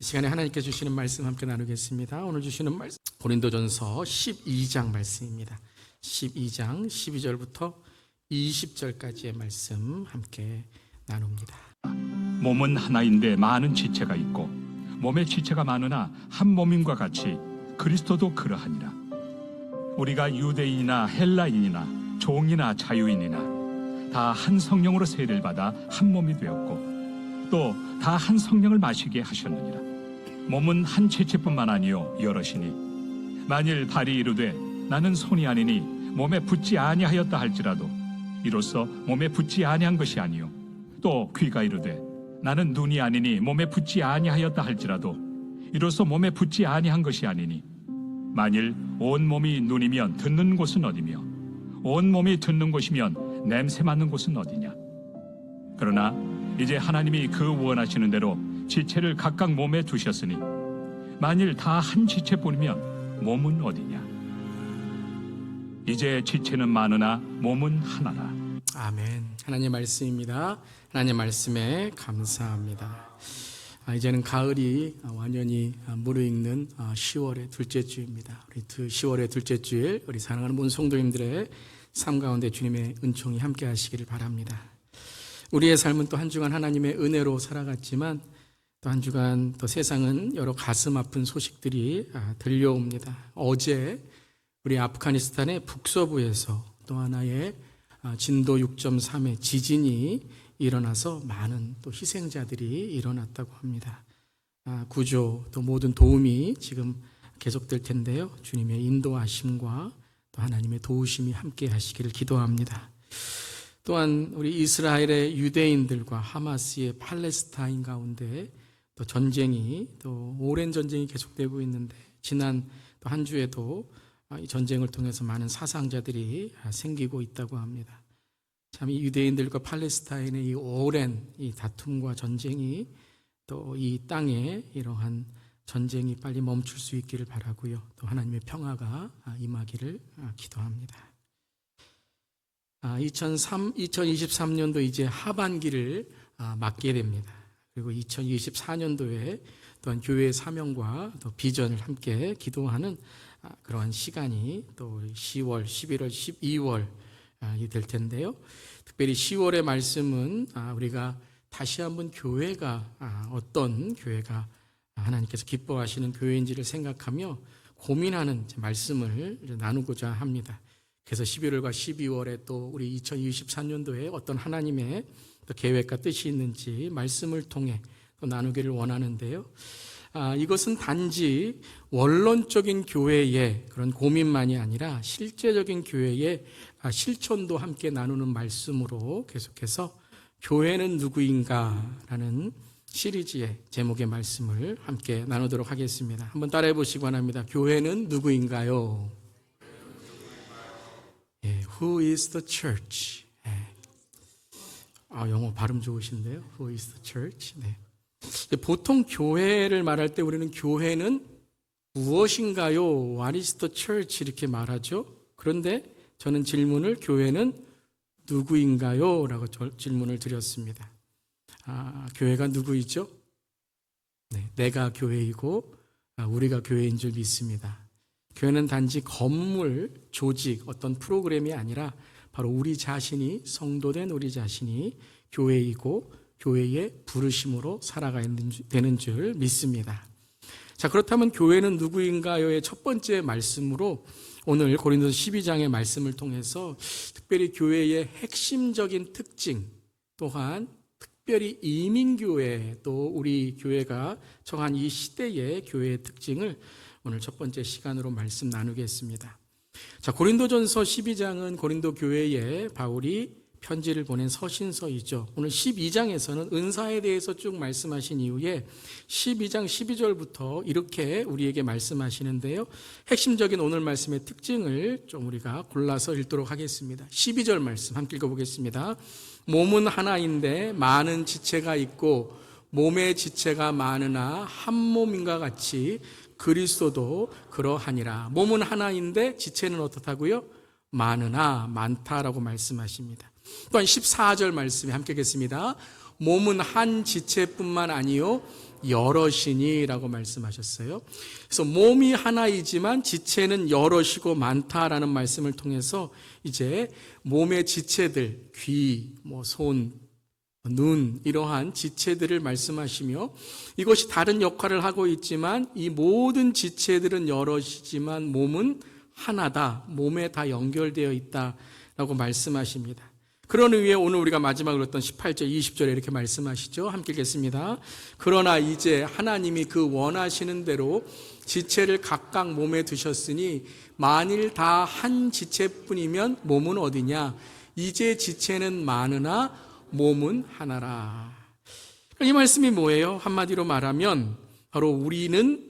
이 시간에 하나님께 주시는 말씀 함께 나누겠습니다. 오늘 주시는 말씀 고린도전서 12장 말씀입니다. 12장 12절부터 20절까지의 말씀 함께 나눕니다. 몸은 하나인데 많은 지체가 있고 몸의 지체가 많으나 한 몸임과 같이 그리스도도 그러하니라. 우리가 유대인이나 헬라인이나 종이나 자유인이나 다 한 성령으로 세례를 받아 한 몸이 되었고 또 다 한 성령을 마시게 하셨느니라. 몸은 한 지체뿐만 아니요 여럿이니 만일 발이 이르되 나는 손이 아니니 몸에 붙지 아니하였다 할지라도 이로써 몸에 붙지 아니한 것이 아니요 또 귀가 이르되 나는 눈이 아니니 몸에 붙지 아니하였다 할지라도 이로써 몸에 붙지 아니한 것이 아니니 만일 온 몸이 눈이면 듣는 곳은 어디며 온 몸이 듣는 곳이면 냄새 맡는 곳은 어디냐. 그러나 이제 하나님이 그 원하시는 대로 지체를 각각 몸에 두셨으니 만일 다 한 지체뿐이면 몸은 어디냐. 이제 지체는 많으나 몸은 하나라. 아멘. 하나님의 말씀입니다. 하나님의 말씀에 감사합니다. 이제는 가을이 완전히 무르익는 10월의 둘째 주입니다. 우리 10월의 둘째 주일 우리 사랑하는 모든 성도님들의 삶 가운데 주님의 은총이 함께 하시기를 바랍니다. 우리의 삶은 또 한 주간 하나님의 은혜로 살아갔지만 또 한 주간 또 세상은 여러 가슴 아픈 소식들이 들려옵니다. 어제 우리 아프가니스탄의 북서부에서 또 하나의 진도 6.3의 지진이 일어나서 많은 또 희생자들이 일어났다고 합니다. 구조 또 모든 도움이 지금 계속될 텐데요. 주님의 인도하심과 또 하나님의 도우심이 함께 하시기를 기도합니다. 또한 우리 이스라엘의 유대인들과 하마스의 팔레스타인 가운데 또 전쟁이 또 오랜 전쟁이 계속되고 있는데 지난 또 한 주에도 이 전쟁을 통해서 많은 사상자들이 생기고 있다고 합니다. 참 이 유대인들과 팔레스타인의 이 오랜 이 다툼과 전쟁이 또 이 땅에 이러한 전쟁이 빨리 멈출 수 있기를 바라고요. 또 하나님의 평화가 임하기를 기도합니다. 2023년도 이제 하반기를 맞게 됩니다. 그리고 2024년도에 또한 교회의 사명과 또 비전을 함께 기도하는 그러한 시간이 또 10월, 11월, 12월이 될 텐데요. 특별히 10월의 말씀은 우리가 다시 한번 교회가 어떤 교회가 하나님께서 기뻐하시는 교회인지를 생각하며 고민하는 말씀을 나누고자 합니다. 그래서 11월과 12월에 또 우리 2024년도에 어떤 하나님의 또 계획과 뜻이 있는지 말씀을 통해 또 나누기를 원하는데요. 이것은 단지 원론적인 교회의 그런 고민만이 아니라 실제적인 교회의 실천도 함께 나누는 말씀으로 계속해서 교회는 누구인가라는 시리즈의 제목의 말씀을 함께 나누도록 하겠습니다. 한번 따라해 보시기 바랍니다. 교회는 누구인가요? Who is the church? 영어 발음 좋으신데요. Who is the church? 네. 보통 교회를 말할 때 우리는 교회는 무엇인가요? What is the church? 이렇게 말하죠. 그런데 저는 질문을 교회는 누구인가요? 라고 질문을 드렸습니다. 교회가 누구이죠? 네, 내가 교회이고 우리가 교회인 줄 믿습니다. 교회는 단지 건물, 조직, 어떤 프로그램이 아니라 바로 우리 자신이 성도된 우리 자신이 교회이고 교회의 부르심으로 살아가야 되는 줄 믿습니다. 자, 그렇다면 교회는 누구인가요의 첫 번째 말씀으로 오늘 고린도서 12장의 말씀을 통해서 특별히 교회의 핵심적인 특징 또한 특별히 이민교회 또 우리 교회가 처한 이 시대의 교회의 특징을 오늘 첫 번째 시간으로 말씀 나누겠습니다. 자, 고린도전서 12장은 고린도 교회에 바울이 편지를 보낸 서신서이죠. 오늘 12장에서는 은사에 대해서 쭉 말씀하신 이후에 12장 12절부터 이렇게 우리에게 말씀하시는데요. 핵심적인 오늘 말씀의 특징을 좀 우리가 골라서 읽도록 하겠습니다. 12절 말씀 함께 읽어보겠습니다. 몸은 하나인데 많은 지체가 있고 몸의 지체가 많으나 한 몸인과 같이 그리스도도 그러하니라. 몸은 하나인데 지체는 어떻다고요? 많으나 많다라고 말씀하십니다. 또한 14절 말씀에 함께 읽겠습니다. 몸은 한 지체뿐만 아니요 여럿이니라고 말씀하셨어요. 그래서 몸이 하나이지만 지체는 여럿이고 많다라는 말씀을 통해서 이제 몸의 지체들, 귀, 손, 눈 이러한 지체들을 말씀하시며 이것이 다른 역할을 하고 있지만 이 모든 지체들은 여럿이지만 몸은 하나다. 몸에 다 연결되어 있다라고 말씀하십니다. 그런 의미에 오늘 우리가 마지막으로 했던 18절, 20절에 이렇게 말씀하시죠. 함께 읽겠습니다. 그러나 이제 하나님이 그 원하시는 대로 지체를 각각 몸에 두셨으니 만일 다 한 지체뿐이면 몸은 어디냐? 이제 지체는 많으나 몸은 하나라. 이 말씀이 뭐예요? 한마디로 말하면 바로 우리는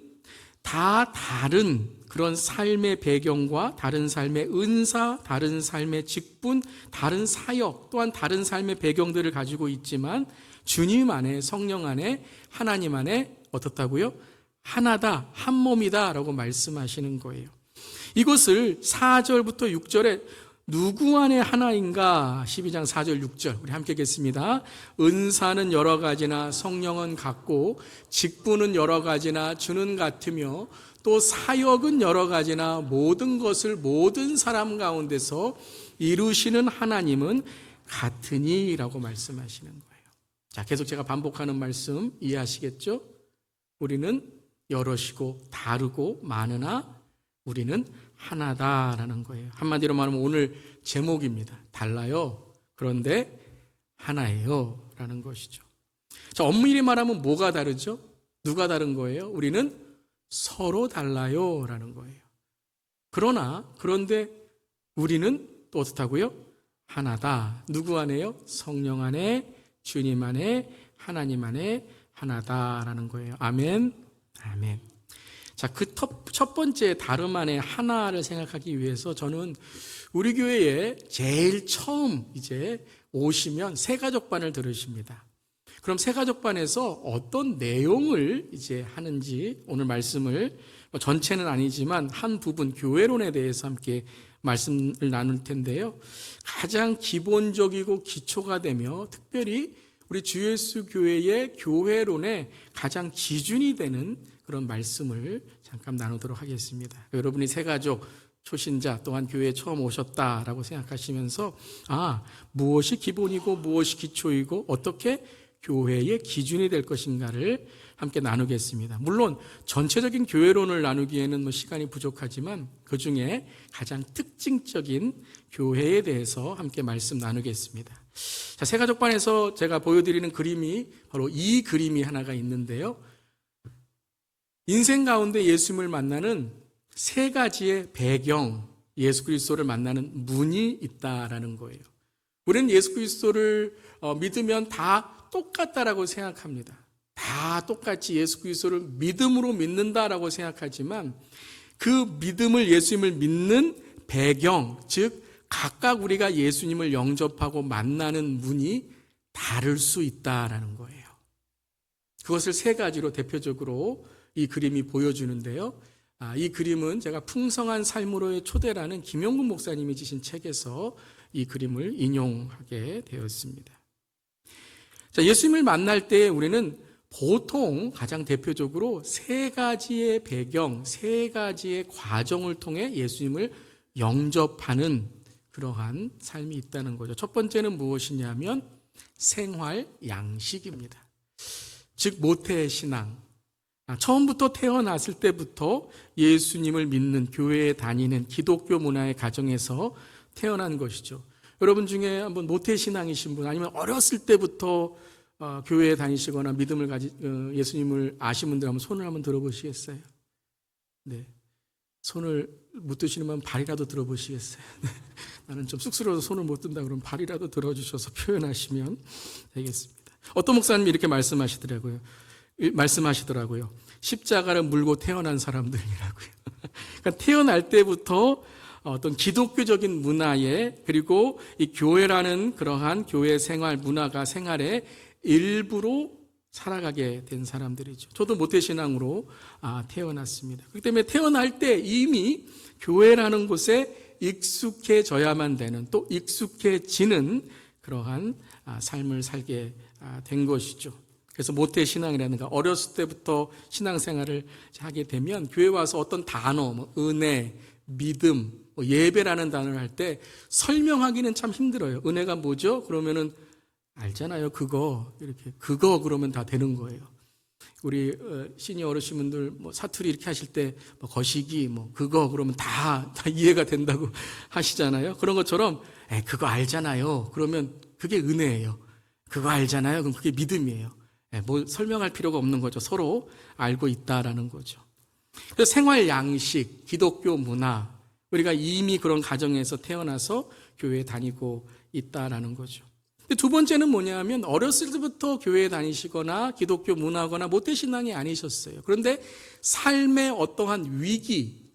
다 다른 그런 삶의 배경과 다른 삶의 은사, 다른 삶의 직분, 다른 사역, 또한 다른 삶의 배경들을 가지고 있지만 주님 안에, 성령 안에, 하나님 안에 어떻다고요? 하나다, 한 몸이다 라고 말씀하시는 거예요. 이것을 4절부터 6절에 누구 안에 하나인가? 12장 4절 6절 우리 함께 읽겠습니다. 은사는 여러 가지나 성령은 같고 직분은 여러 가지나 주는 같으며 또 사역은 여러 가지나 모든 것을 모든 사람 가운데서 이루시는 하나님은 같으니 라고 말씀하시는 거예요. 자, 계속 제가 반복하는 말씀 이해하시겠죠? 우리는 여럿이고 다르고 많으나 우리는 하나다라는 거예요. 한마디로 말하면 오늘 제목입니다. 달라요. 그런데 하나예요. 라는 것이죠. 자, 엄밀히 말하면 뭐가 다르죠? 누가 다른 거예요? 우리는 서로 달라요. 라는 거예요. 그런데 우리는 또 어떻다고요? 하나다. 누구 안에요? 성령 안에, 주님 안에, 하나님 안에 하나다라는 거예요. 아멘. 아멘. 자, 그 첫 번째 다름 안에 하나를 생각하기 위해서 저는 우리 교회에 제일 처음 이제 오시면 새가족반을 들으십니다. 그럼 새가족반에서 어떤 내용을 이제 하는지 오늘 말씀을 전체는 아니지만 한 부분 교회론에 대해서 함께 말씀을 나눌 텐데요. 가장 기본적이고 기초가 되며 특별히 우리 주 예수 교회의 교회론의 가장 기준이 되는 그런 말씀을 잠깐 나누도록 하겠습니다. 여러분이 새가족 초신자 또한 교회에 처음 오셨다라고 생각하시면서 무엇이 기본이고 무엇이 기초이고 어떻게 교회의 기준이 될 것인가를 함께 나누겠습니다. 물론 전체적인 교회론을 나누기에는 시간이 부족하지만 그중에 가장 특징적인 교회에 대해서 함께 말씀 나누겠습니다. 자, 새가족반에서 제가 보여드리는 그림이 바로 이 그림이 하나가 있는데요. 인생 가운데 예수님을 만나는 세 가지의 배경, 예수 그리스도를 만나는 문이 있다라는 거예요. 우리는 예수 그리스도를 믿으면 다 똑같다라고 생각합니다. 다 똑같이 예수 그리스도를 믿음으로 믿는다라고 생각하지만 그 믿음을 예수님을 믿는 배경, 즉 각각 우리가 예수님을 영접하고 만나는 문이 다를 수 있다라는 거예요. 그것을 세 가지로 대표적으로 이 그림이 보여주는데요. 이 그림은 제가 풍성한 삶으로의 초대라는 김용근 목사님이 지신 책에서 이 그림을 인용하게 되었습니다. 자, 예수님을 만날 때 우리는 보통 가장 대표적으로 세 가지의 배경, 세 가지의 과정을 통해 예수님을 영접하는 그러한 삶이 있다는 거죠. 첫 번째는 무엇이냐면 생활 양식입니다. 즉 모태신앙. 처음부터 태어났을 때부터 예수님을 믿는 교회에 다니는 기독교 문화의 가정에서 태어난 것이죠. 여러분 중에 한번 모태신앙이신 분 아니면 어렸을 때부터 교회에 다니시거나 믿음을 예수님을 아신 분들 한번 손을 한번 들어보시겠어요? 네. 손을 못 드시는 분 발이라도 들어보시겠어요? 네. 나는 좀 쑥스러워서 손을 못 든다 그러면 발이라도 들어주셔서 표현하시면 되겠습니다. 어떤 목사님이 이렇게 말씀하시더라고요. 십자가를 물고 태어난 사람들이라고요. 그러니까 태어날 때부터 어떤 기독교적인 문화에 그리고 이 교회라는 그러한 교회 생활 문화가 생활의 일부로 살아가게 된 사람들이죠. 저도 모태신앙으로 태어났습니다. 그렇기 때문에 태어날 때 이미 교회라는 곳에 익숙해져야만 되는 또 익숙해지는 그러한 삶을 살게 된 것이죠. 그래서 모태신앙이라든가 어렸을 때부터 신앙생활을 하게 되면 교회 와서 어떤 단어, 은혜, 믿음, 예배라는 단어를 할 때 설명하기는 참 힘들어요. 은혜가 뭐죠? 그러면은 알잖아요. 그거 이렇게 그거 그러면 다 되는 거예요. 우리 시니어 어르신분들 사투리 이렇게 하실 때 거시기 그거 그러면 다 이해가 된다고 하시잖아요. 그런 것처럼 그거 알잖아요. 그러면 그게 은혜예요. 그거 알잖아요. 그럼 그게 믿음이에요. 뭐 설명할 필요가 없는 거죠. 서로 알고 있다라는 거죠. 그래서 생활 양식, 기독교 문화, 우리가 이미 그런 가정에서 태어나서 교회에 다니고 있다라는 거죠. 두 번째는 뭐냐면 어렸을 때부터 교회에 다니시거나 기독교 문화거나 모태신앙이 아니셨어요. 그런데 삶의 어떠한 위기,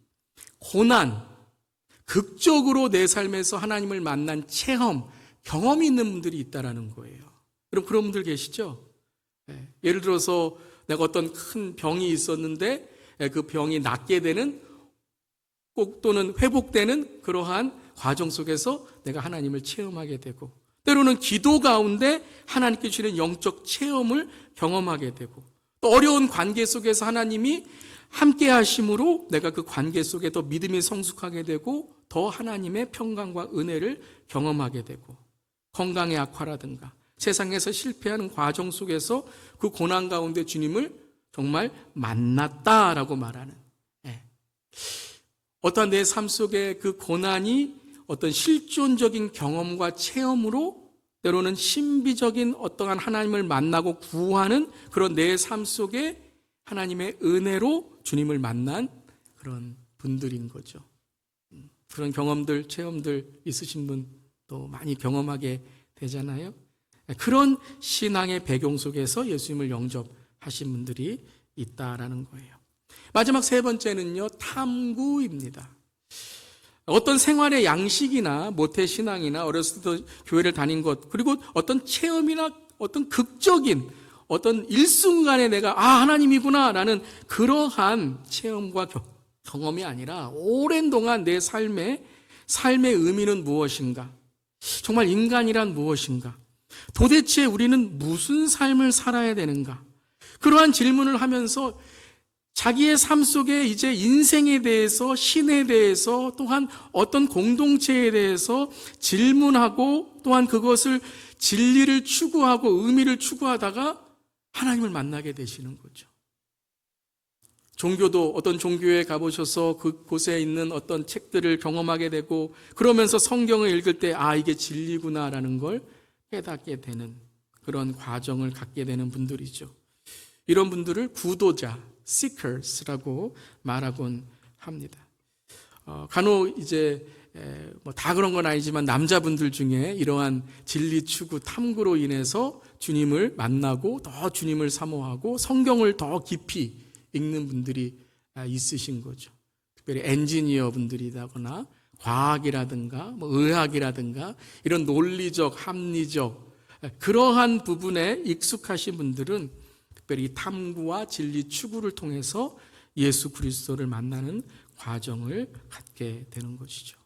고난, 극적으로 내 삶에서 하나님을 만난 체험, 경험이 있는 분들이 있다라는 거예요. 여러분 그런 분들 계시죠? 예를 들어서 내가 어떤 큰 병이 있었는데 그 병이 낫게 되는 꼭 또는 회복되는 그러한 과정 속에서 내가 하나님을 체험하게 되고 때로는 기도 가운데 하나님께 주시는 영적 체험을 경험하게 되고 또 어려운 관계 속에서 하나님이 함께 하심으로 내가 그 관계 속에 더 믿음이 성숙하게 되고 더 하나님의 평강과 은혜를 경험하게 되고 건강의 악화라든가 세상에서 실패하는 과정 속에서 그 고난 가운데 주님을 정말 만났다라고 말하는 어떠한 내 삶 속에 그 고난이 어떤 실존적인 경험과 체험으로 때로는 신비적인 어떠한 하나님을 만나고 구하는 그런 내 삶 속에 하나님의 은혜로 주님을 만난 그런 분들인 거죠. 그런 경험들, 체험들 있으신 분도 많이 경험하게 되잖아요. 그런 신앙의 배경 속에서 예수님을 영접하신 분들이 있다라는 거예요. 마지막 세 번째는요, 탐구입니다. 어떤 생활의 양식이나 모태신앙이나 어렸을 때 교회를 다닌 것 그리고 어떤 체험이나 어떤 극적인 어떤 일순간에 내가 하나님이구나 라는 그러한 체험과 경험이 아니라 오랜 동안 내 삶의 의미는 무엇인가? 정말 인간이란 무엇인가? 도대체 우리는 무슨 삶을 살아야 되는가? 그러한 질문을 하면서 자기의 삶 속에 이제 인생에 대해서, 신에 대해서, 또한 어떤 공동체에 대해서 질문하고 또한 그것을 진리를 추구하고 의미를 추구하다가 하나님을 만나게 되시는 거죠. 종교도 어떤 종교에 가보셔서 그곳에 있는 어떤 책들을 경험하게 되고 그러면서 성경을 읽을 때 이게 진리구나라는 걸 깨닫게 되는 그런 과정을 갖게 되는 분들이죠. 이런 분들을 구도자, seekers라고 말하곤 합니다. 간혹 이제 다 그런 건 아니지만 남자분들 중에 이러한 진리 추구 탐구로 인해서 주님을 만나고 더 주님을 사모하고 성경을 더 깊이 읽는 분들이 있으신 거죠. 특별히 엔지니어 분들이라거나 과학이라든가 의학이라든가 이런 논리적, 합리적 그러한 부분에 익숙하신 분들은 특별히 탐구와 진리 추구를 통해서 예수 그리스도를 만나는 과정을 갖게 되는 것이죠.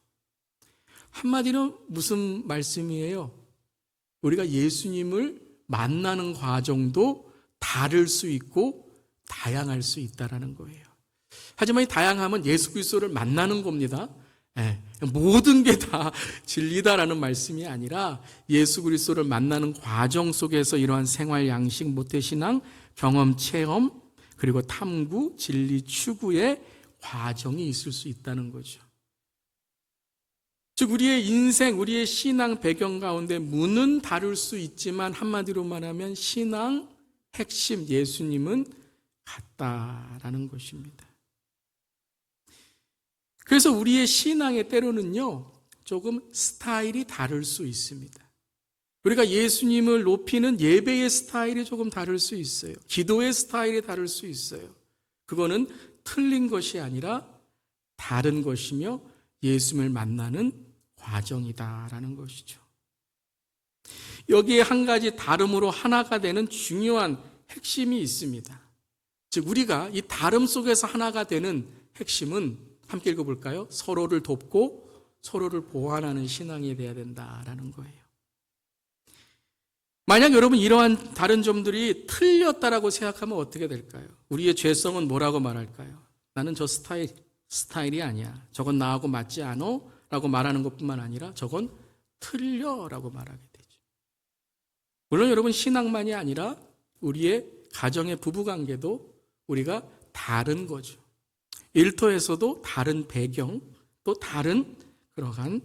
한마디로 무슨 말씀이에요? 우리가 예수님을 만나는 과정도 다를 수 있고 다양할 수 있다는 거예요. 하지만 이 다양함은 예수 그리스도를 만나는 겁니다. 모든 게 다 진리다라는 말씀이 아니라 예수 그리스도를 만나는 과정 속에서 이러한 생활 양식, 모태신앙, 경험, 체험, 그리고 탐구, 진리 추구의 과정이 있을 수 있다는 거죠. 즉 우리의 인생, 우리의 신앙 배경 가운데 문은 다를 수 있지만 한마디로 말하면 신앙 핵심 예수님은 같다라는 것입니다. 그래서 우리의 신앙의 때로는요, 조금 스타일이 다를 수 있습니다. 우리가 예수님을 높이는 예배의 스타일이 조금 다를 수 있어요. 기도의 스타일이 다를 수 있어요. 그거는 틀린 것이 아니라 다른 것이며 예수님을 만나는 과정이다라는 것이죠. 여기에 한 가지 다름으로 하나가 되는 중요한 핵심이 있습니다. 즉 우리가 이 다름 속에서 하나가 되는 핵심은 함께 읽어볼까요? 서로를 돕고 서로를 보완하는 신앙이 되어야 된다라는 거예요. 만약 여러분 이러한 다른 점들이 틀렸다라고 생각하면 어떻게 될까요? 우리의 죄성은 뭐라고 말할까요? 나는 저 스타일이 아니야. 저건 나하고 맞지 않아? 라고 말하는 것뿐만 아니라 저건 틀려 라고 말하게 되죠. 물론 여러분 신앙만이 아니라 우리의 가정의 부부관계도 우리가 다른 거죠. 일터에서도 다른 배경, 또 다른 그러한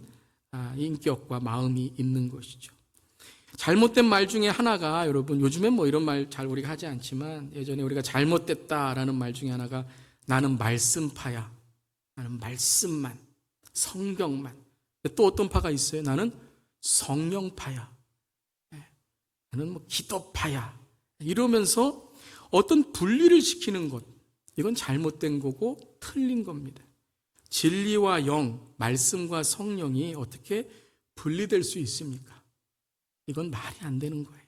인격과 마음이 있는 것이죠. 잘못된 말 중에 하나가 여러분 요즘엔 뭐 이런 말 잘 우리가 하지 않지만 예전에 우리가 잘못됐다라는 말 중에 하나가 나는 말씀파야. 나는 말씀만, 성경만. 또 어떤 파가 있어요? 나는 성령파야. 나는 뭐 기도파야. 이러면서 어떤 분리를 시키는 것. 이건 잘못된 거고 틀린 겁니다. 진리와 영, 말씀과 성령이 어떻게 분리될 수 있습니까? 이건 말이 안 되는 거예요.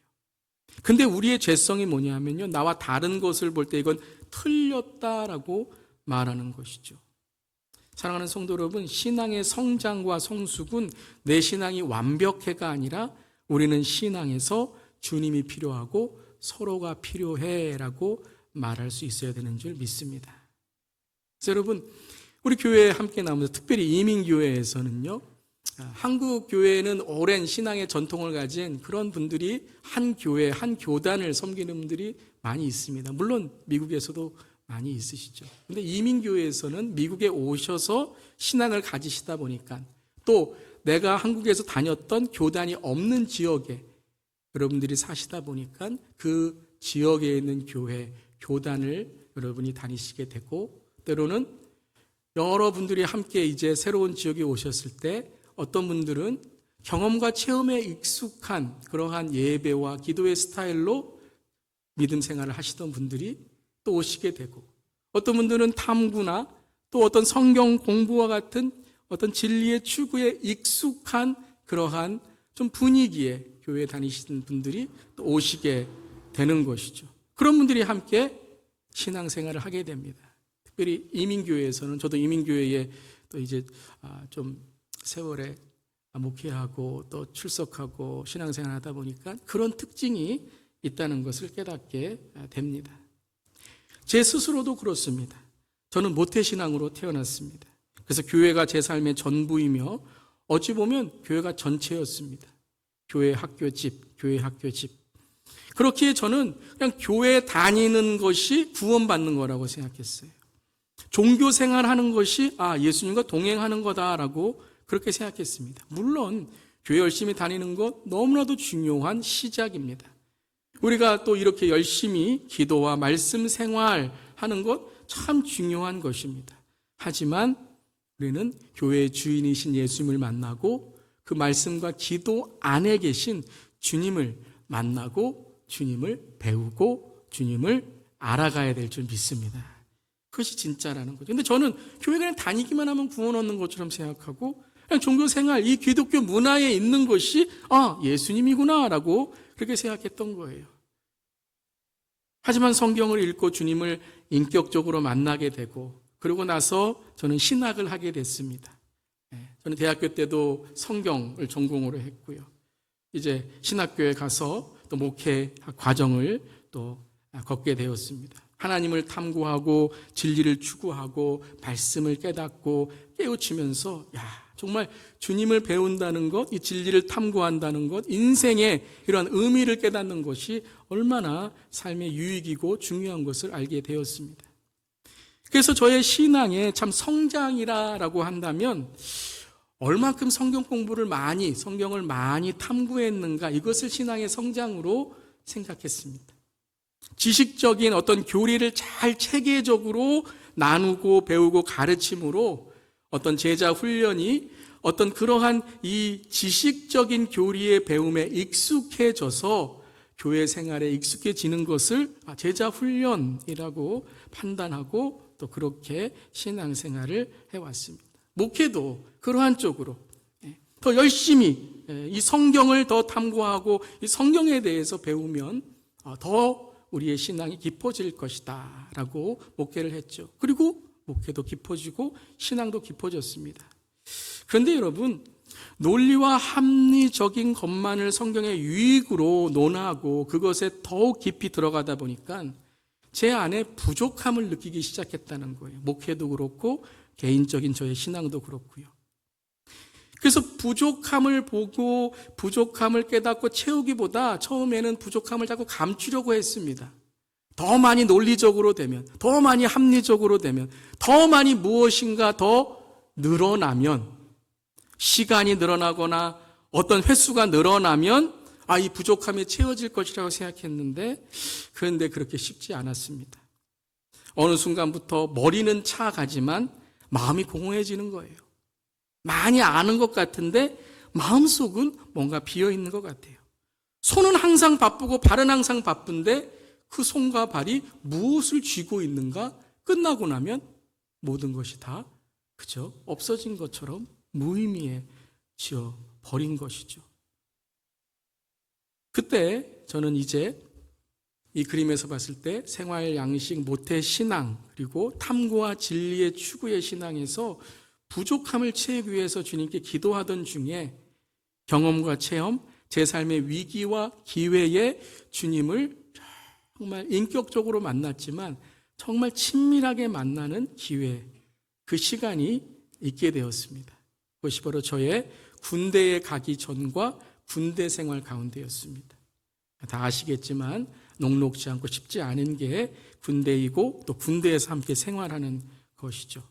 근데 우리의 죄성이 뭐냐면요. 나와 다른 것을 볼 때 이건 틀렸다라고 말하는 것이죠. 사랑하는 성도 여러분, 신앙의 성장과 성숙은 내 신앙이 완벽해가 아니라 우리는 신앙에서 주님이 필요하고 서로가 필요해라고 말할 수 있어야 되는 줄 믿습니다. 그래서 여러분, 우리 교회에 함께 나오면서 특별히 이민교회에서는요, 한국 교회는 오랜 신앙의 전통을 가진 그런 분들이 한 교회, 한 교단을 섬기는 분들이 많이 있습니다. 물론 미국에서도 많이 있으시죠. 근데 이민교회에서는 미국에 오셔서 신앙을 가지시다 보니까 또 내가 한국에서 다녔던 교단이 없는 지역에 여러분들이 사시다 보니까 그 지역에 있는 교회, 교단을 여러분이 다니시게 되고 때로는 여러분들이 함께 이제 새로운 지역에 오셨을 때 어떤 분들은 경험과 체험에 익숙한 그러한 예배와 기도의 스타일로 믿음 생활을 하시던 분들이 또 오시게 되고 어떤 분들은 탐구나 또 어떤 성경 공부와 같은 어떤 진리의 추구에 익숙한 그러한 좀 분위기에 교회에 다니시는 분들이 또 오시게 되는 것이죠. 그런 분들이 함께 신앙생활을 하게 됩니다. 특별히 이민교회에서는 저도 이민교회에 또 이제 좀 세월에 목회하고 또 출석하고 신앙생활 하다 보니까 그런 특징이 있다는 것을 깨닫게 됩니다. 제 스스로도 그렇습니다. 저는 모태신앙으로 태어났습니다. 그래서 교회가 제 삶의 전부이며 어찌 보면 교회가 전체였습니다. 교회 학교 집, 교회 학교 집. 그렇기에 저는 그냥 교회 다니는 것이 구원받는 거라고 생각했어요. 종교 생활하는 것이 예수님과 동행하는 거다라고 그렇게 생각했습니다. 물론 교회 열심히 다니는 것 너무나도 중요한 시작입니다. 우리가 또 이렇게 열심히 기도와 말씀 생활하는 것 참 중요한 것입니다. 하지만 우리는 교회의 주인이신 예수님을 만나고 그 말씀과 기도 안에 계신 주님을 만나고 주님을 배우고 주님을 알아가야 될 줄 믿습니다. 그것이 진짜라는 거죠. 근데 저는 교회 그냥 다니기만 하면 구원 얻는 것처럼 생각하고 그냥 종교 생활, 이 기독교 문화에 있는 것이 예수님이구나라고 그렇게 생각했던 거예요. 하지만 성경을 읽고 주님을 인격적으로 만나게 되고 그러고 나서 저는 신학을 하게 됐습니다. 저는 대학교 때도 성경을 전공으로 했고요. 이제 신학교에 가서 또 목회 과정을 또 걷게 되었습니다. 하나님을 탐구하고 진리를 추구하고 말씀을 깨닫고 깨우치면서 정말 주님을 배운다는 것, 이 진리를 탐구한다는 것, 인생의 이러한 의미를 깨닫는 것이 얼마나 삶의 유익이고 중요한 것을 알게 되었습니다. 그래서 저의 신앙의 참 성장이라고 한다면 얼마큼 성경 공부를 성경을 많이 탐구했는가 이것을 신앙의 성장으로 생각했습니다. 지식적인 어떤 교리를 잘 체계적으로 나누고 배우고 가르침으로 어떤 제자 훈련이 어떤 그러한 이 지식적인 교리의 배움에 익숙해져서 교회 생활에 익숙해지는 것을 제자 훈련이라고 판단하고 또 그렇게 신앙생활을 해왔습니다. 목회도 그러한 쪽으로 더 열심히 이 성경을 더 탐구하고 이 성경에 대해서 배우면 더 우리의 신앙이 깊어질 것이다 라고 목회를 했죠. 그리고 목회도 깊어지고 신앙도 깊어졌습니다. 그런데 여러분, 논리와 합리적인 것만을 성경의 유익으로 논하고 그것에 더욱 깊이 들어가다 보니까 제 안에 부족함을 느끼기 시작했다는 거예요. 목회도 그렇고 개인적인 저의 신앙도 그렇고요. 그래서 부족함을 보고 부족함을 깨닫고 채우기보다 처음에는 부족함을 자꾸 감추려고 했습니다. 더 많이 논리적으로 되면, 더 많이 합리적으로 되면, 더 많이 무엇인가 더 늘어나면, 시간이 늘어나거나 어떤 횟수가 늘어나면 이 부족함이 채워질 것이라고 생각했는데, 그런데 그렇게 쉽지 않았습니다. 어느 순간부터 머리는 차가지만 마음이 공허해지는 거예요. 많이 아는 것 같은데 마음속은 뭔가 비어있는 것 같아요. 손은 항상 바쁘고 발은 항상 바쁜데 그 손과 발이 무엇을 쥐고 있는가? 끝나고 나면 모든 것이 다 그저 없어진 것처럼 무의미해져 버린 것이죠. 그때 저는 이제 이 그림에서 봤을 때 생활 양식, 모태 신앙, 그리고 탐구와 진리의 추구의 신앙에서 부족함을 채우기 위해서 주님께 기도하던 중에 경험과 체험, 제 삶의 위기와 기회에 주님을 정말 인격적으로 만났지만 정말 친밀하게 만나는 기회, 그 시간이 있게 되었습니다. 그것이 바로 저의 군대에 가기 전과 군대 생활 가운데였습니다. 다 아시겠지만 녹록지 않고 쉽지 않은 게 군대이고 또 군대에서 함께 생활하는 것이죠.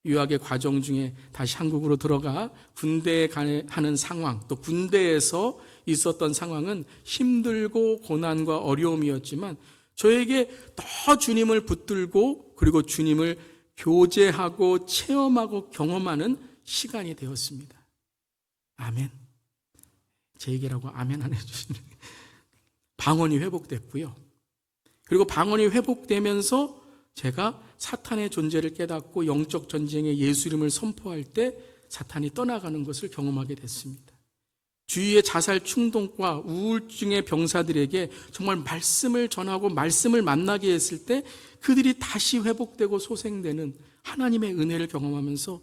유학의 과정 중에 다시 한국으로 들어가 군대에 가는 상황, 또 군대에서 있었던 상황은 힘들고 고난과 어려움이었지만 저에게 더 주님을 붙들고 그리고 주님을 교제하고 체험하고 경험하는 시간이 되었습니다. 아멘. 제 얘기라고 아멘 안 해주시네. 방언이 회복됐고요. 그리고 방언이 회복되면서 제가 사탄의 존재를 깨닫고 영적 전쟁에 예수 이름을 선포할 때 사탄이 떠나가는 것을 경험하게 됐습니다. 주위의 자살 충동과 우울증의 병사들에게 정말 말씀을 전하고 말씀을 만나게 했을 때 그들이 다시 회복되고 소생되는 하나님의 은혜를 경험하면서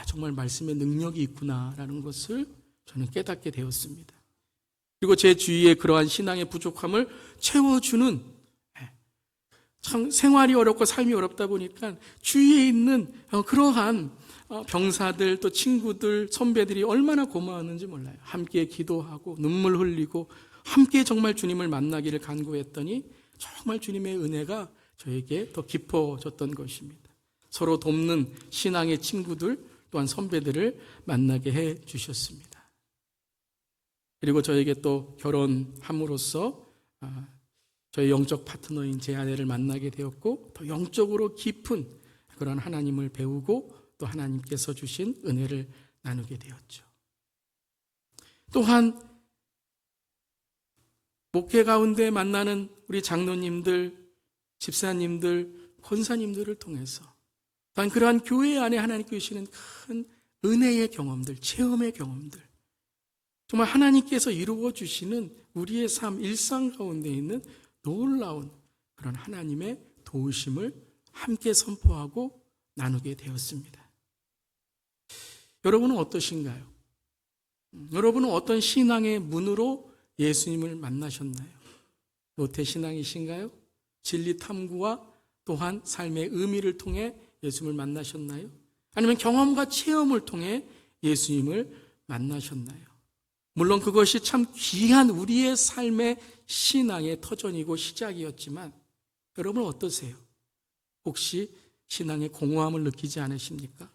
정말 말씀의 능력이 있구나라는 것을 저는 깨닫게 되었습니다. 그리고 제 주위에 그러한 신앙의 부족함을 채워주는, 참 생활이 어렵고 삶이 어렵다 보니까 주위에 있는 그러한 병사들, 또 친구들, 선배들이 얼마나 고마웠는지 몰라요. 함께 기도하고 눈물 흘리고 함께 정말 주님을 만나기를 간구했더니 정말 주님의 은혜가 저에게 더 깊어졌던 것입니다. 서로 돕는 신앙의 친구들 또한 선배들을 만나게 해 주셨습니다. 그리고 저에게 또 결혼함으로써 저의 영적 파트너인 제 아내를 만나게 되었고 더 영적으로 깊은 그런 하나님을 배우고 또 하나님께서 주신 은혜를 나누게 되었죠. 또한 목회 가운데 만나는 우리 장로님들, 집사님들, 권사님들을 통해서 또한 그러한 교회 안에 하나님께 주시는 큰 은혜의 경험들, 체험의 경험들, 정말 하나님께서 이루어 주시는 우리의 삶, 일상 가운데 있는 놀라운 그런 하나님의 도우심을 함께 선포하고 나누게 되었습니다. 여러분은 어떠신가요? 여러분은 어떤 신앙의 문으로 예수님을 만나셨나요? 모태신앙이신가요? 진리 탐구와 또한 삶의 의미를 통해 예수님을 만나셨나요? 아니면 경험과 체험을 통해 예수님을 만나셨나요? 물론 그것이 참 귀한 우리의 삶의 신앙의 터전이고 시작이었지만 여러분은 어떠세요? 혹시 신앙의 공허함을 느끼지 않으십니까?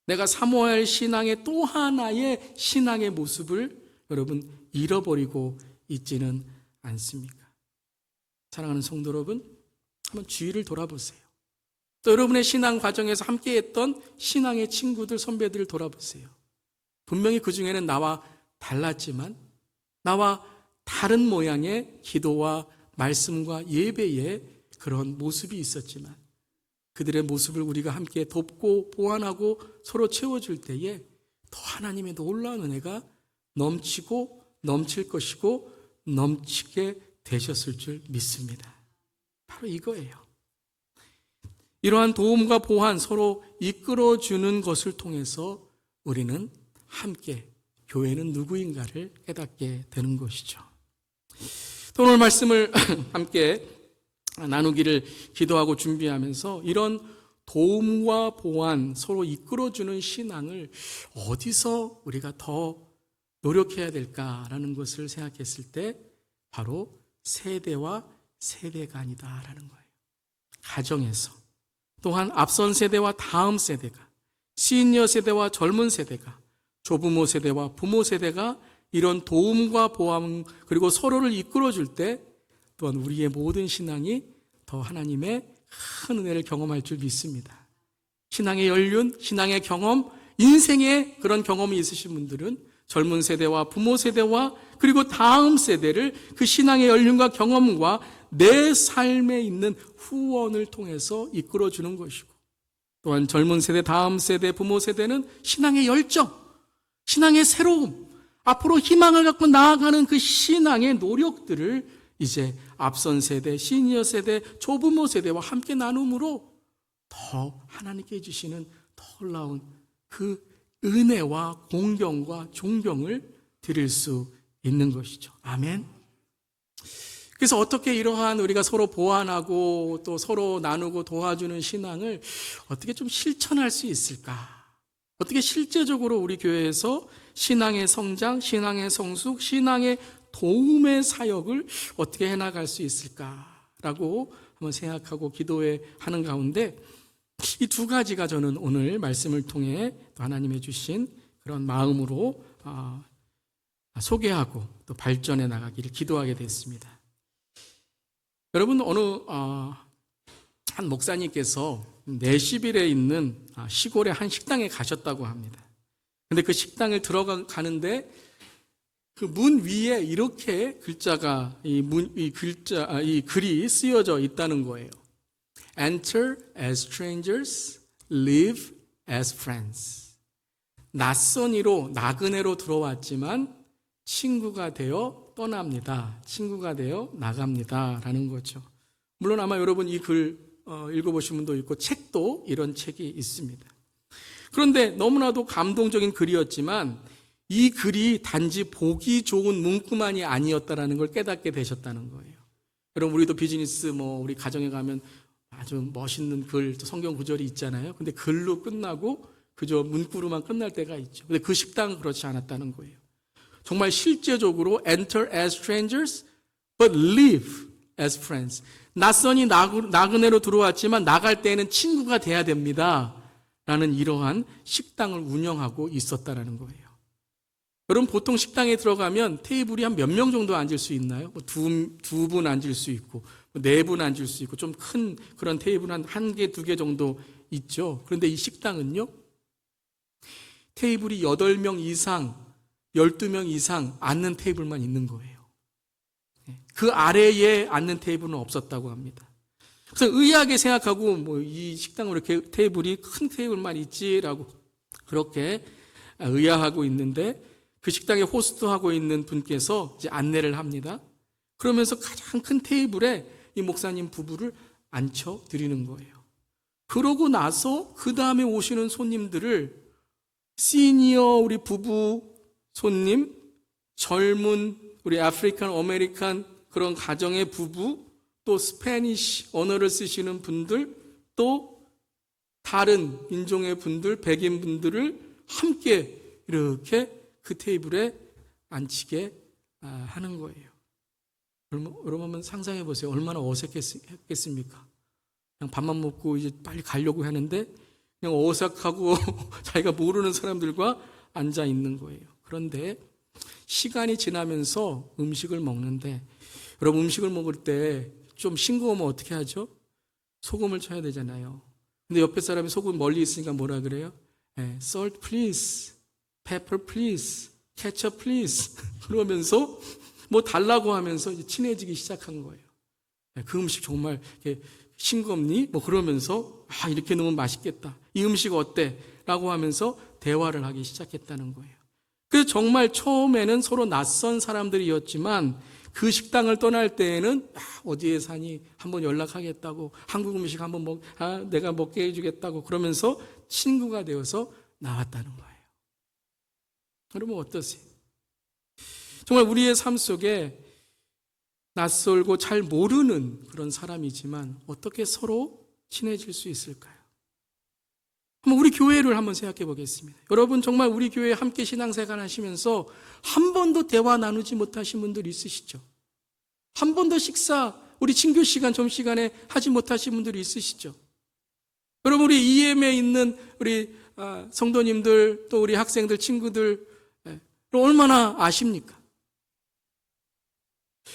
내가 사모해야 할 신앙의 또 하나의 신앙의 모습을 여러분 잃어버리고 있지는 않습니까? 사랑하는 성도 여러분, 한번 주위를 돌아보세요. 또 여러분의 신앙 과정에서 함께했던 신앙의 친구들, 선배들을 돌아보세요. 분명히 그 중에는 나와 달랐지만 나와 다른 모양의 기도와 말씀과 예배의 그런 모습이 있었지만 그들의 모습을 우리가 함께 돕고 보완하고 서로 채워줄 때에 더 하나님의 놀라운 은혜가 넘치고 넘칠 것이고 넘치게 되셨을 줄 믿습니다. 바로 이거예요. 이러한 도움과 보완, 서로 이끌어주는 것을 통해서 우리는 함께 교회는 누구인가를 깨닫게 되는 것이죠. 또 오늘 말씀을 함께 나누기를 기도하고 준비하면서 이런 도움과 보완, 서로 이끌어주는 신앙을 어디서 우리가 더 노력해야 될까라는 것을 생각했을 때 바로 세대와 세대가 아니다라는 거예요. 가정에서, 또한 앞선 세대와 다음 세대가, 시니어 세대와 젊은 세대가, 조부모 세대와 부모 세대가 이런 도움과 보완 그리고 서로를 이끌어줄 때 또한 우리의 모든 신앙이 더 하나님의 큰 은혜를 경험할 줄 믿습니다. 신앙의 연륜, 신앙의 경험, 인생의 그런 경험이 있으신 분들은 젊은 세대와 부모 세대와 그리고 다음 세대를 그 신앙의 연륜과 경험과 내 삶에 있는 후원을 통해서 이끌어주는 것이고, 또한 젊은 세대, 다음 세대, 부모 세대는 신앙의 열정, 신앙의 새로움, 앞으로 희망을 갖고 나아가는 그 신앙의 노력들을 이제 앞선 세대, 시니어 세대, 조부모 세대와 함께 나눔으로 더 하나님께 주시는 더 놀라운 그 은혜와 공경과 존경을 드릴 수 있는 것이죠. 아멘. 그래서 어떻게 이러한 우리가 서로 보완하고 또 서로 나누고 도와주는 신앙을 어떻게 좀 실천할 수 있을까? 어떻게 실제적으로 우리 교회에서 신앙의 성장, 신앙의 성숙, 신앙의 도움의 사역을 어떻게 해나갈 수 있을까라고 한번 생각하고 기도해 하는 가운데 이 두 가지가 저는 오늘 말씀을 통해 또 하나님의 주신 그런 마음으로 소개하고 또 발전해 나가기를 기도하게 됐습니다. 여러분, 한 목사님께서 내시빌에 있는 시골의 한 식당에 가셨다고 합니다. 근데 그 식당을 들어가는데 그 문 위에 이렇게 글자가 이 글이 쓰여져 있다는 거예요. Enter as strangers, live as friends. 낯선이로 나그네로 들어왔지만 친구가 되어 떠납니다. 친구가 되어 나갑니다라는 거죠. 물론 아마 여러분 이 글 읽어보신 분도 있고 책도 이런 책이 있습니다. 그런데 너무나도 감동적인 글이었지만 이 글이 단지 보기 좋은 문구만이 아니었다라는 걸 깨닫게 되셨다는 거예요. 여러분, 우리도 비즈니스 우리 가정에 가면 아주 멋있는 글, 성경 구절이 있잖아요. 근데 글로 끝나고 그저 문구로만 끝날 때가 있죠. 근데 그 식당은 그렇지 않았다는 거예요. 정말 실제적으로 enter as strangers, but live as friends. 낯선이 나그네로 들어왔지만 나갈 때에는 친구가 돼야 됩니다. 라는 이러한 식당을 운영하고 있었다라는 거예요. 여러분, 보통 식당에 들어가면 테이블이 한 몇 명 정도 앉을 수 있나요? 두 분 앉을 수 있고, 네 분 앉을 수 있고, 좀 큰 그런 테이블 한 개, 두 개 정도 있죠. 그런데 이 식당은요, 테이블이 8명 이상, 12명 이상 앉는 테이블만 있는 거예요. 그 아래에 앉는 테이블은 없었다고 합니다. 그래서 의아하게 생각하고, 이 식당은 이렇게 테이블이 큰 테이블만 있지라고 그렇게 의아하고 있는데, 그 식당에 호스트하고 있는 분께서 이제 안내를 합니다. 그러면서 가장 큰 테이블에 이 목사님 부부를 앉혀 드리는 거예요. 그러고 나서 그 다음에 오시는 손님들을 시니어 우리 부부 손님, 젊은 우리 아프리칸 아메리칸 그런 가정의 부부, 또 스페니쉬 언어를 쓰시는 분들, 또 다른 인종의 분들, 백인 분들을 함께 이렇게 그 테이블에 앉히게 하는 거예요. 여러분 한번 상상해 보세요. 얼마나 어색했겠습니까? 그냥 밥만 먹고 이제 빨리 가려고 하는데 그냥 어색하고 자기가 모르는 사람들과 앉아 있는 거예요. 그런데 시간이 지나면서 음식을 먹는데, 여러분 음식을 먹을 때 좀 싱거우면 어떻게 하죠? 소금을 쳐야 되잖아요. 근데 옆에 사람이 소금 멀리 있으니까 뭐라 그래요? Salt please, pepper please, ketchup please 그러면서 달라고 하면서 이제 친해지기 시작한 거예요. 그 음식 정말 싱겁니? 그러면서 이렇게 넣으면 맛있겠다. 이 음식 어때? 라고 하면서 대화를 하기 시작했다는 거예요. 그래서 정말 처음에는 서로 낯선 사람들이었지만 그 식당을 떠날 때에는 어디에 사니? 한번 연락하겠다고, 한국 음식 한번 내가 먹게 해주겠다고 그러면서 친구가 되어서 나왔다는 거예요. 여러분 어떠세요? 정말 우리의 삶 속에 낯설고 잘 모르는 그런 사람이지만 어떻게 서로 친해질 수 있을까요? 한번 우리 교회를 한번 생각해 보겠습니다. 여러분 정말 우리 교회에 함께 신앙생활 하시면서 한 번도 대화 나누지 못하신 분들 있으시죠? 한 번도 식사 우리 친교 시간 점심시간에 하지 못하신 분들이 있으시죠? 여러분 우리 EM에 있는 우리 성도님들 또 우리 학생들 친구들 얼마나 아십니까?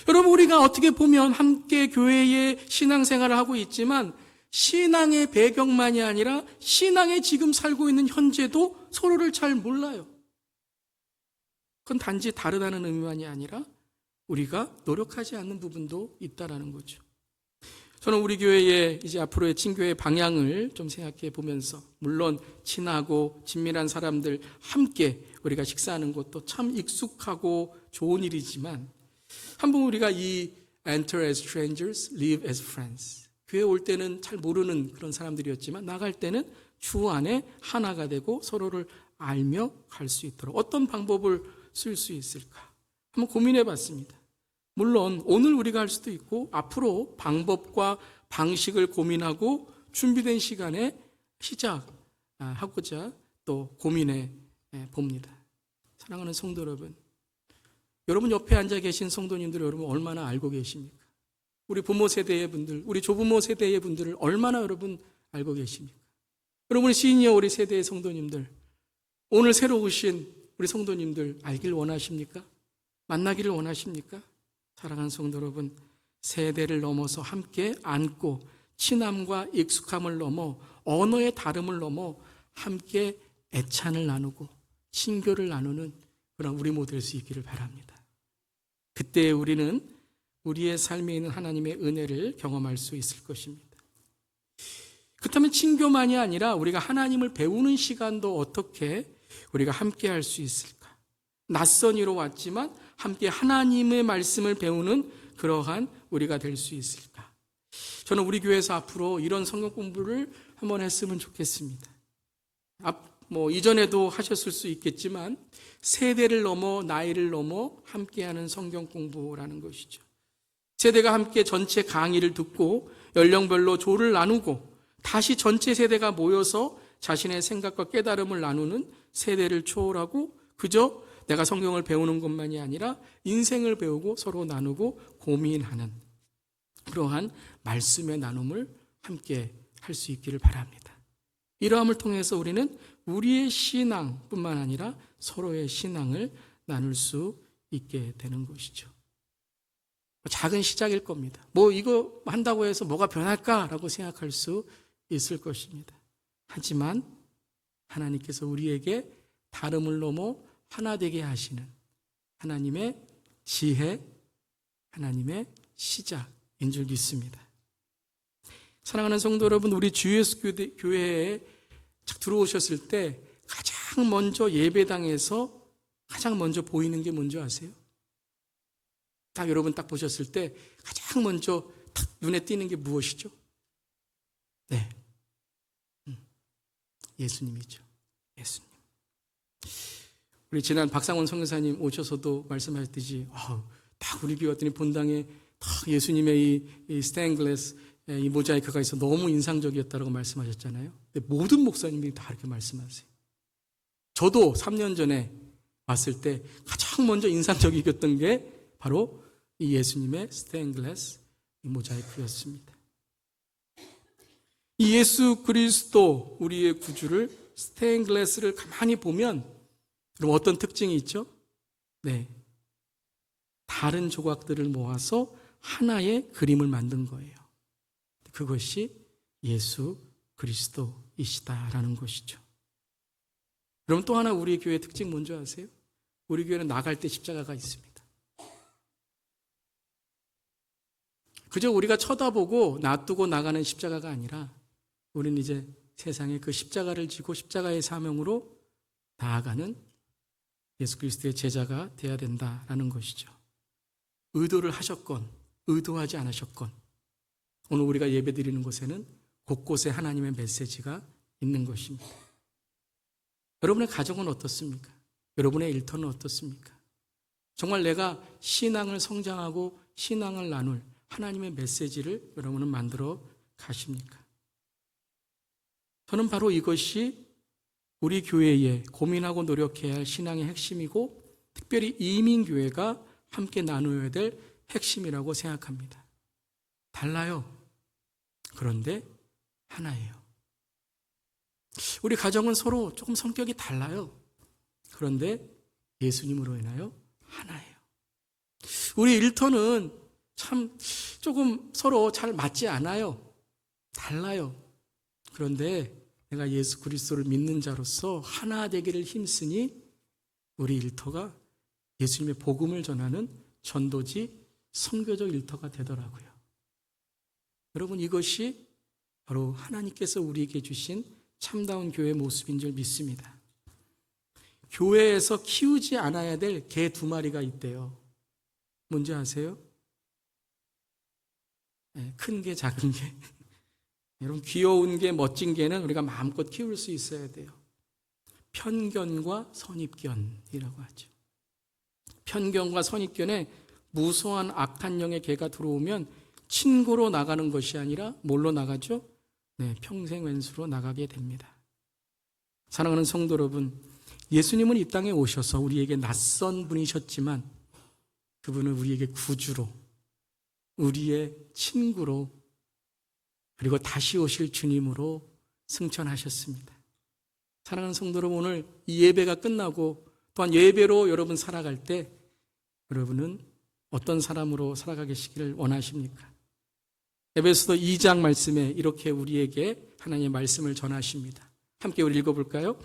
여러분 우리가 어떻게 보면 함께 교회에 신앙생활을 하고 있지만 신앙의 배경만이 아니라 신앙에 지금 살고 있는 현재도 서로를 잘 몰라요. 그건 단지 다르다는 의미만이 아니라 우리가 노력하지 않는 부분도 있다라는 거죠. 저는 우리 교회의 이제 앞으로의 친교의 방향을 좀 생각해 보면서 물론 친하고 친밀한 사람들 함께 우리가 식사하는 것도 참 익숙하고 좋은 일이지만 한번 우리가 이 enter as strangers, live as friends. 교회 올 때는 잘 모르는 그런 사람들이었지만 나갈 때는 주 안에 하나가 되고 서로를 알며 갈 수 있도록 어떤 방법을 쓸 수 있을까? 한번 고민해 봤습니다. 물론 오늘 우리가 할 수도 있고 앞으로 방법과 방식을 고민하고 준비된 시간에 시작하고자 또 고민해 봅니다. 사랑하는 성도 여러분, 여러분 옆에 앉아 계신 성도님들 여러분 얼마나 알고 계십니까? 우리 부모 세대의 분들, 우리 조부모 세대의 분들을 얼마나 여러분 알고 계십니까? 여러분 시니어 우리 세대의 성도님들, 오늘 새로 오신 우리 성도님들 알길 원하십니까? 만나기를 원하십니까? 사랑하는 성도 여러분, 세대를 넘어서 함께 안고 친함과 익숙함을 넘어 언어의 다름을 넘어 함께 애찬을 나누고 친교를 나누는 그런 우리 모두 될 수 있기를 바랍니다. 그때 우리는 우리의 삶에 있는 하나님의 은혜를 경험할 수 있을 것입니다. 그렇다면 친교만이 아니라 우리가 하나님을 배우는 시간도 어떻게 우리가 함께 할 수 있을까? 낯선 이로 왔지만 함께 하나님의 말씀을 배우는 그러한 우리가 될 수 있을까? 저는 우리 교회에서 앞으로 이런 성경 공부를 한번 했으면 좋겠습니다. 이전에도 하셨을 수 있겠지만 세대를 넘어 나이를 넘어 함께하는 성경 공부라는 것이죠. 세대가 함께 전체 강의를 듣고 연령별로 조를 나누고 다시 전체 세대가 모여서 자신의 생각과 깨달음을 나누는 세대를 초월하고 그저 내가 성경을 배우는 것만이 아니라 인생을 배우고 서로 나누고 고민하는 그러한 말씀의 나눔을 함께 할 수 있기를 바랍니다. 이러함을 통해서 우리는 우리의 신앙뿐만 아니라 서로의 신앙을 나눌 수 있게 되는 것이죠. 작은 시작일 겁니다. 이거 한다고 해서 뭐가 변할까라고 생각할 수 있을 것입니다. 하지만 하나님께서 우리에게 다름을 넘어 하나 되게 하시는 하나님의 지혜, 하나님의 시작인 줄 믿습니다. 사랑하는 성도 여러분, 우리 주 예수 교회에 들어오셨을 때 가장 먼저 예배당에서 가장 먼저 보이는 게 뭔지 아세요? 여러분 딱 보셨을 때 가장 먼저 딱 눈에 띄는 게 무엇이죠? 네, 예수님이죠. 예수님. 우리 지난 박상원 선교사님 오셔서도 말씀하셨듯이 딱 우리 교회 왔더니 본당에 딱 예수님의 이 스테인글래스 이 모자이크가 있어 너무 인상적이었다고 말씀하셨잖아요. 근데 모든 목사님들이 다 이렇게 말씀하세요. 저도 3년 전에 왔을 때 가장 먼저 인상적이었던 게 바로 이 예수님의 스테인글래스 이 모자이크였습니다. 이 예수 그리스도 우리의 구주를 스테인글래스를 가만히 보면 그럼 어떤 특징이 있죠? 네, 다른 조각들을 모아서 하나의 그림을 만든 거예요. 그것이 예수 그리스도이시다라는 것이죠. 그럼 또 하나 우리 교회의 특징 뭔지 아세요? 우리 교회는 나갈 때 십자가가 있습니다. 그저 우리가 쳐다보고 놔두고 나가는 십자가가 아니라 우리는 이제 세상에 그 십자가를 지고 십자가의 사명으로 나아가는 예수 그리스도의 제자가 되어야 된다라는 것이죠. 의도를 하셨건 의도하지 않으셨건 오늘 우리가 예배드리는 곳에는 곳곳에 하나님의 메시지가 있는 것입니다. 여러분의 가정은 어떻습니까? 여러분의 일터는 어떻습니까? 정말 내가 신앙을 성장하고 신앙을 나눌 하나님의 메시지를 여러분은 만들어 가십니까? 저는 바로 이것이 우리 교회에 고민하고 노력해야 할 신앙의 핵심이고 특별히 이민교회가 함께 나누어야 될 핵심이라고 생각합니다. 달라요. 그런데 하나예요. 우리 가정은 서로 조금 성격이 달라요. 그런데 예수님으로 인하여 하나예요. 우리 일터는 참 조금 서로 잘 맞지 않아요. 달라요. 그런데 내가 예수 그리스도를 믿는 자로서 하나 되기를 힘쓰니 우리 일터가 예수님의 복음을 전하는 전도지 선교적 일터가 되더라고요. 여러분, 이것이 바로 하나님께서 우리에게 주신 참다운 교회 모습인 줄 믿습니다. 교회에서 키우지 않아야 될 개 2마리가 있대요. 뭔지 아세요? 큰 개, 작은 개. 여러분, 귀여운 개, 멋진 개는 우리가 마음껏 키울 수 있어야 돼요. 편견과 선입견이라고 하죠. 편견과 선입견에 무수한 악한 영의 개가 들어오면 친구로 나가는 것이 아니라 뭘로 나가죠? 평생 왼수로 나가게 됩니다. 사랑하는 성도 여러분, 예수님은 이 땅에 오셔서 우리에게 낯선 분이셨지만 그분은 우리에게 구주로, 우리의 친구로, 그리고 다시 오실 주님으로 승천하셨습니다. 사랑하는 성도 여러분, 오늘 이 예배가 끝나고 또한 예배로 여러분 살아갈 때 여러분은 어떤 사람으로 살아가시기를 원하십니까? 에베소서 2장 말씀에 이렇게 우리에게 하나님의 말씀을 전하십니다. 함께 우리 읽어볼까요?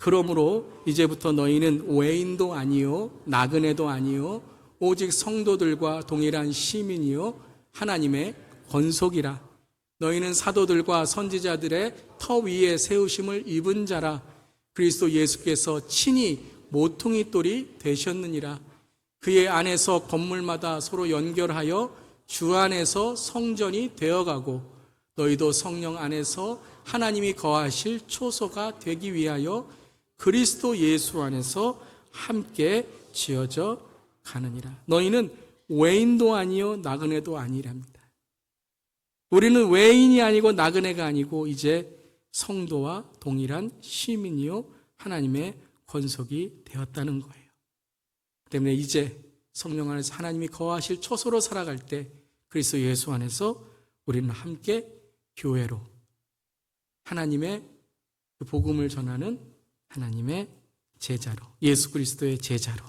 그러므로 이제부터 너희는 외인도 아니요 나그네도 아니요 오직 성도들과 동일한 시민이요 하나님의 권속이라. 너희는 사도들과 선지자들의 터 위에 세우심을 입은 자라. 그리스도 예수께서 친히 모퉁이 돌이 되셨느니라. 그의 안에서 건물마다 서로 연결하여 주 안에서 성전이 되어가고 너희도 성령 안에서 하나님이 거하실 초소가 되기 위하여 그리스도 예수 안에서 함께 지어져 가느니라. 너희는 외인도 아니요 나그네도 아니랍니다. 우리는 외인이 아니고 나그네가 아니고 이제 성도와 동일한 시민이요 하나님의 권속이 되었다는 거예요. 때문에 이제 성령 안에서 하나님이 거하실 초소로 살아갈 때 그리스도 예수 안에서 우리는 함께 교회로 하나님의 그 복음을 전하는 하나님의 제자로, 예수 그리스도의 제자로,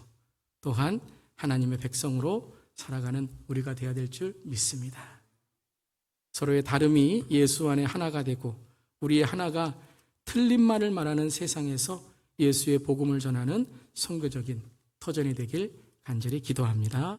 또한 하나님의 백성으로 살아가는 우리가 되어야 될 줄 믿습니다. 서로의 다름이 예수 안에 하나가 되고 우리의 하나가 틀린 말을 말하는 세상에서 예수의 복음을 전하는 선교적인 터전이 되길 간절히 기도합니다.